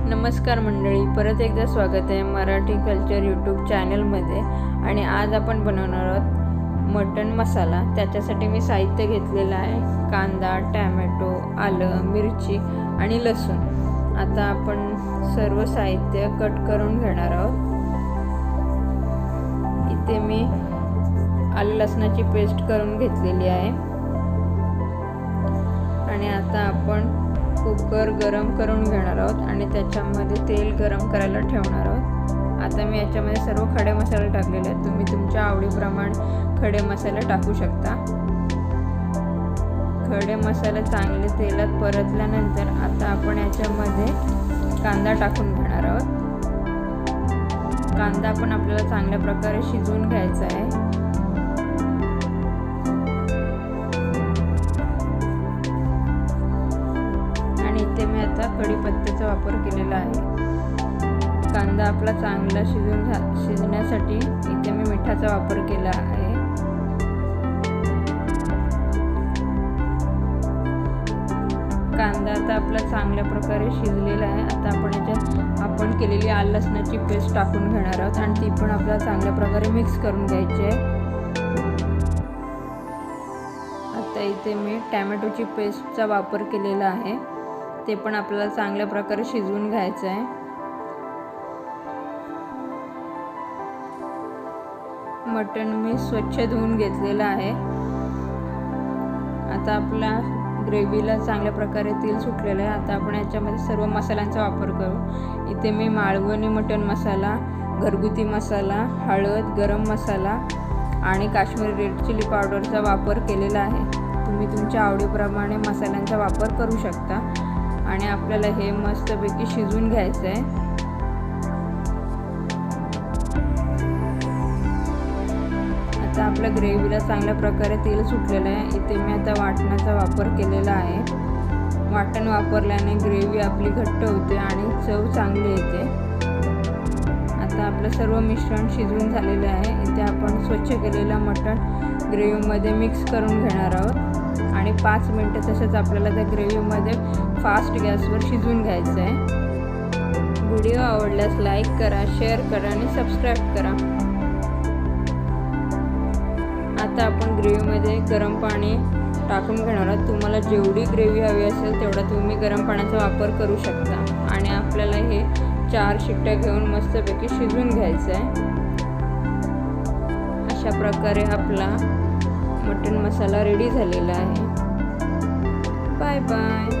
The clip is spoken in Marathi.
नमस्कार मंडळी, परत एकदा स्वागत आहे मराठी कल्चर यूट्यूब चॅनलमध्ये. आणि आज आपण बनवणार आहोत मटण मसाला. त्याच्यासाठी मी साहित्य घेतलेलं आहे कांदा, टॅमॅटो, आलं, मिरची आणि लसूण. आता आपण सर्व साहित्य कट करून घेणार आहोत. इथे मी आलं लसणाची पेस्ट करून घेतलेली आहे. आणि आता आपण कुकर गरम करून घेणार आहोत आणि त्याच्यामध्ये तेल गरम करायला ठेवणार आहोत. आता मी याच्यामध्ये सर्व खडे मसाले टाकलेले आहेत. तुम्ही तुमच्या आवडीप्रमाणे खडे मसाले टाकू शकता. खडे मसाले चांगले तेलात परतल्यानंतर आता आपण याच्यामध्ये कांदा टाकून घेणार आहोत. कांदा पण आपल्याला चांगल्या प्रकारे शिजवून घ्यायचा आहे. इथे मी आता कढीपत्त्याचा वापर केलेला आहे. कांदा आपला चांगला शिजण्यासाठी इथे मी मिठाचा वापर केला आहे. कांदा आता आपला चांगल्या प्रकारे शिजलेला आहे. आता आपण आपण केलेली आलं लसणाची पेस्ट टाकून घेणार आहोत आणि ती पण आपल्याला चांगल्या प्रकारे मिक्स करून घ्यायची आहे. आता इथे मी टॅमॅटोची पेस्टचा वापर केलेला आहे. ते पण आपल्याला चांगल्या प्रकारे शिजवून घ्यायचं आहे. मटण मी स्वच्छ धुवून घेतलेलं आहे. आता आपल्या ग्रेव्हीला चांगल्या प्रकारे तेल सुटलेलं आहे. आता आपण याच्यामध्ये सर्व मसाल्यांचा वापर करू. इथे मी मालवणी मटण मसाला, घरगुती मसाला, हळद, गरम मसाला आणि काश्मीरी रेड चिली पावडरचा वापर केलेला आहे. तुम्ही तुमच्या आवडीप्रमाणे मसाल्यांचा वापर करू शकता. आणि आपल्याला हे मस्तपैकी शिजवून घ्यायचं आहे. आता आपल्या ग्रेव्हीला चांगल्या प्रकारे तेल सुटलेलं आहे. इथे मी आता वाटणाचा वापर केलेला आहे. वाटण वापरल्याने ग्रेव्ही आपली घट्ट होते आणि चव चांगली येते. आता आपलं सर्व मिश्रण शिजवून झालेलं आहे. इथे आपण स्वच्छ केलेलं मटण ग्रेव्हीमध्ये मिक्स करून घेणार आहोत आणि 5 मिनटं तसंच आपल्याला त्या ग्रेव्हीमध्ये फास्ट गॅसवर शिजवून घ्यायचं आहे. व्हिडिओ आवडल्यास लाईक करा, शेअर करा आणि सबस्क्राईब करा. आता आपण ग्रेव्हीमध्ये गरम पाणी टाकून घेणार आहोत. तुम्हाला जेवढी ग्रेव्ही हवी असेल तेवढा तुम्ही गरम पाण्याचा वापर करू शकता. आणि आपल्याला हे 4 शिट्ट्या घेऊन मस्तपैकी शिजवून घ्यायचं आहे. अशा प्रकारे आपला मटण मसाला रेडी झालेला आहे. Bye bye.